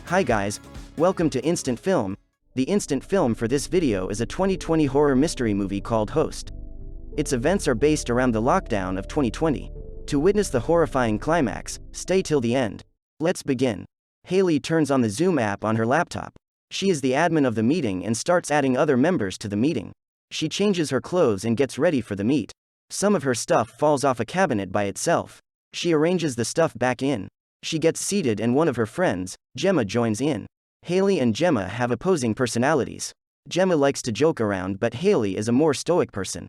Hi guys, welcome to Instant Film. The instant film for this video is a 2020 horror mystery movie called Host. Its events are based around the lockdown of 2020. To witness the horrifying climax, stay till the end. Let's begin. Haley turns on the Zoom app on her laptop. She is the admin of the meeting and starts adding other members to the meeting. She changes her clothes and gets ready for the meet. Some of her stuff falls off a cabinet by itself. She arranges the stuff back in. She gets seated and one of her friends, Gemma, joins in. Haley and Gemma have opposing personalities. Gemma likes to joke around, but Haley is a more stoic person.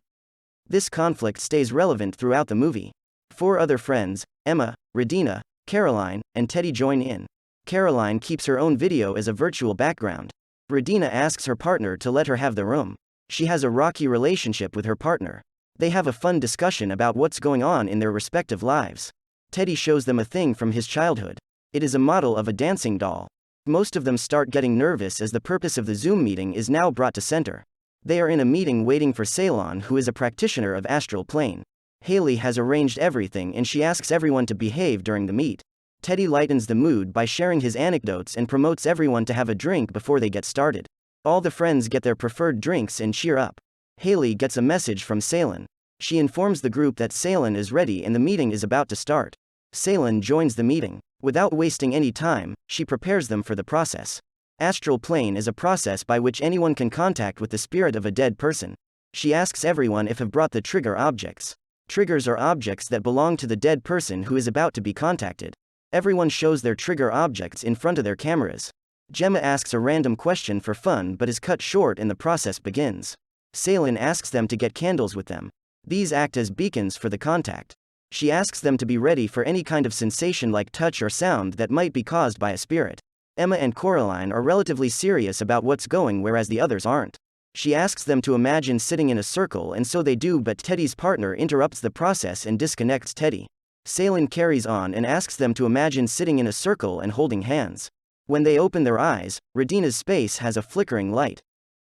This conflict stays relevant throughout the movie. 4 other friends, Emma, Radina, Caroline, and Teddy, join in. Caroline keeps her own video as a virtual background. Radina asks her partner to let her have the room. She has a rocky relationship with her partner. They have a fun discussion about what's going on in their respective lives. Teddy shows them a thing from his childhood. It is a model of a dancing doll. Most of them start getting nervous as the purpose of the Zoom meeting is now brought to center. They are in a meeting waiting for Ceylon, who is a practitioner of astral plane. Haley has arranged everything and she asks everyone to behave during the meet. Teddy lightens the mood by sharing his anecdotes and promotes everyone to have a drink before they get started. All the friends get their preferred drinks and cheer up. Haley gets a message from Ceylon. She informs the group that Ceylon is ready and the meeting is about to start. Ceylon joins the meeting. Without wasting any time, she prepares them for the process. Astral plane is a process by which anyone can contact with the spirit of a dead person. She asks everyone if have brought the trigger objects. Triggers are objects that belong to the dead person who is about to be contacted. Everyone shows their trigger objects in front of their cameras. Gemma asks a random question for fun but is cut short and the process begins. Ceylon asks them to get candles with them. These act as beacons for the contact. She asks them to be ready for any kind of sensation like touch or sound that might be caused by a spirit. Emma and Coraline are relatively serious about what's going, whereas the others aren't. She asks them to imagine sitting in a circle, and so they do, but Teddy's partner interrupts the process and disconnects Teddy. Ceylon carries on and asks them to imagine sitting in a circle and holding hands. When they open their eyes, Radina's space has a flickering light.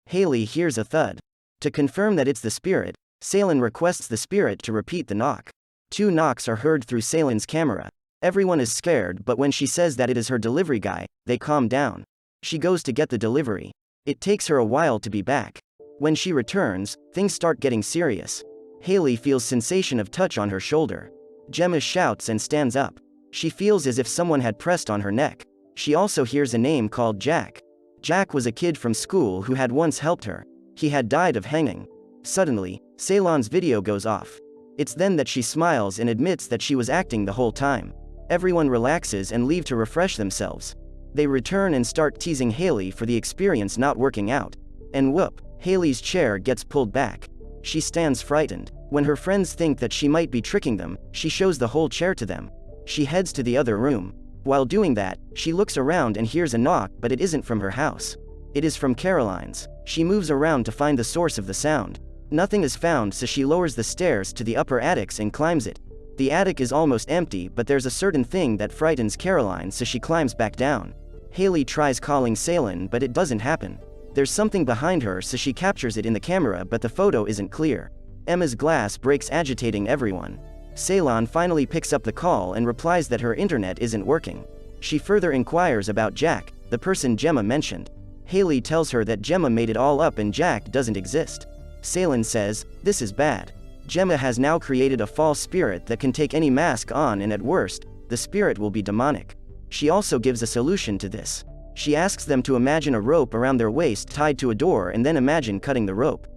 Haley hears a thud. To confirm that it's the spirit, Ceylon requests the spirit to repeat the knock. 2 knocks are heard through Ceylon's camera. Everyone is scared, but when she says that it is her delivery guy, they calm down. She goes to get the delivery. It takes her a while to be back. When she returns, things start getting serious. Haley feels sensation of touch on her shoulder. Gemma shouts and stands up. She feels as if someone had pressed on her neck. She also hears a name called Jack. Jack was a kid from school who had once helped her. He had died of hanging. Suddenly, Ceylon's video goes off. It's then that she smiles and admits that she was acting the whole time. Everyone relaxes and leave to refresh themselves. They return and start teasing Haley for the experience not working out. And whoop, Haley's chair gets pulled back. She stands frightened. When her friends think that she might be tricking them, she shows the whole chair to them. She heads to the other room. While doing that, she looks around and hears a knock, but it isn't from her house. It is from Caroline's. She moves around to find the source of the sound. Nothing is found, so she lowers the stairs to the upper attics and climbs it. The attic is almost empty, but there's a certain thing that frightens Caroline, so she climbs back down. Haley tries calling Ceylon, but it doesn't happen. There's something behind her, so she captures it in the camera, but the photo isn't clear. Emma's glass breaks, agitating everyone. Ceylon finally picks up the call and replies that her internet isn't working. She further inquires about Jack, the person Gemma mentioned. Haley tells her that Gemma made it all up and Jack doesn't exist. Ceylon says, "This is bad. Gemma has now created a false spirit that can take any mask on, and at worst, the spirit will be demonic." She also gives a solution to this. She asks them to imagine a rope around their waist tied to a door and then imagine cutting the rope.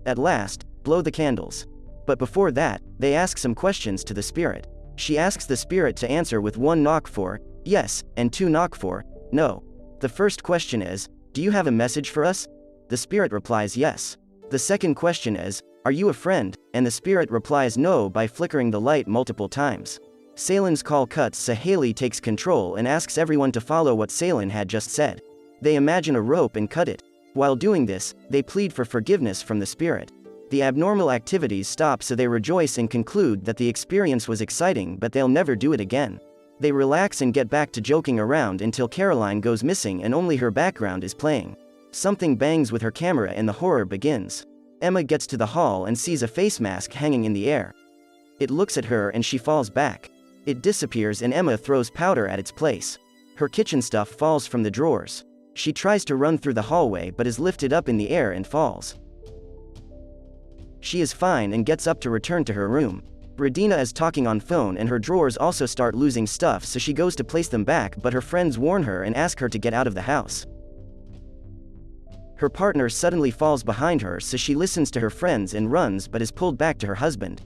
At last, blow the candles. But before that, they ask some questions to the spirit. She asks the spirit to answer with 1 knock for yes, and 2 knock for no. The first question is, "Do you have a message for us?" The spirit replies yes. The second question is, "Are you a friend?" and the spirit replies no by flickering the light multiple times. Ceylon's call cuts, so Haley takes control and asks everyone to follow what Ceylon had just said. They imagine a rope and cut it. While doing this, they plead for forgiveness from the spirit. The abnormal activities stop, so they rejoice and conclude that the experience was exciting, but they'll never do it again. They relax and get back to joking around until Caroline goes missing and only her background is playing. Something bangs with her camera and the horror begins. Emma gets to the hall and sees a face mask hanging in the air. It looks at her and she falls back. It disappears and Emma throws powder at its place. Her kitchen stuff falls from the drawers. She tries to run through the hallway but is lifted up in the air and falls. She is fine and gets up to return to her room. Radina is talking on phone and her drawers also start losing stuff, so she goes to place them back, but her friends warn her and ask her to get out of the house. Her partner suddenly falls behind her, so she listens to her friends and runs but is pulled back to her husband.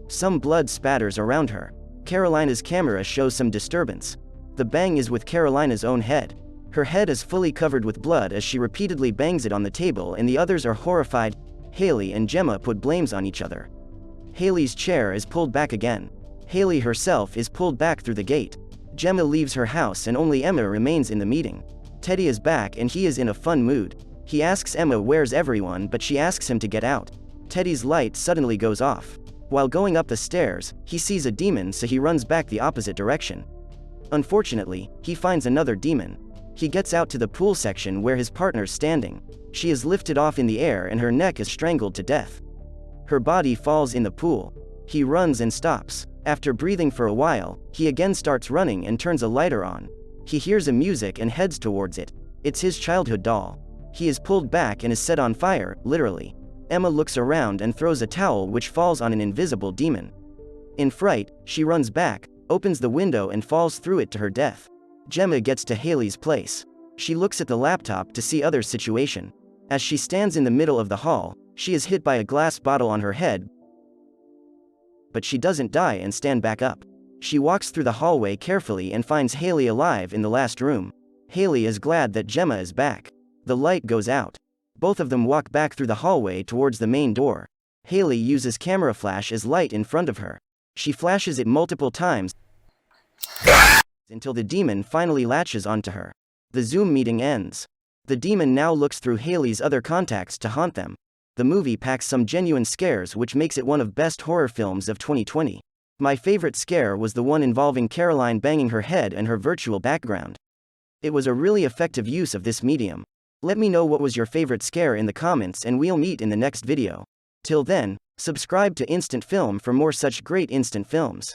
Some blood spatters around her. Carolina's camera shows some disturbance. The bang is with Carolina's own head. Her head is fully covered with blood as she repeatedly bangs it on the table, and the others are horrified. Haley and Gemma put blames on each other. Haley's chair is pulled back again. Haley herself is pulled back through the gate. Gemma leaves her house and only Emma remains in the meeting. Teddy is back and he is in a fun mood. He asks Emma where's everyone, but she asks him to get out. Teddy's light suddenly goes off. While going up the stairs, he sees a demon, so he runs back the opposite direction. Unfortunately, he finds another demon. He gets out to the pool section where his partner's standing. She is lifted off in the air and her neck is strangled to death. Her body falls in the pool. He runs and stops. After breathing for a while, he again starts running and turns a lighter on. He hears a music and heads towards it. It's his childhood doll. He is pulled back and is set on fire, literally. Emma looks around and throws a towel which falls on an invisible demon. In fright, she runs back, opens the window and falls through it to her death. Gemma gets to Haley's place. She looks at the laptop to see other situation. As she stands in the middle of the hall, she is hit by a glass bottle on her head, but she doesn't die and stand back up. She walks through the hallway carefully and finds Haley alive in the last room. Haley is glad that Gemma is back. The light goes out. Both of them walk back through the hallway towards the main door. Haley uses camera flash as light in front of her. She flashes it multiple times until the demon finally latches onto her. The Zoom meeting ends. The demon now looks through Haley's other contacts to haunt them. The movie packs some genuine scares, which makes it one of best horror films of 2020. My favorite scare was the one involving Caroline banging her head and her virtual background. It was a really effective use of this medium. Let me know what was your favorite scare in the comments and we'll meet in the next video. Till then, subscribe to Instant Film for more such great instant films.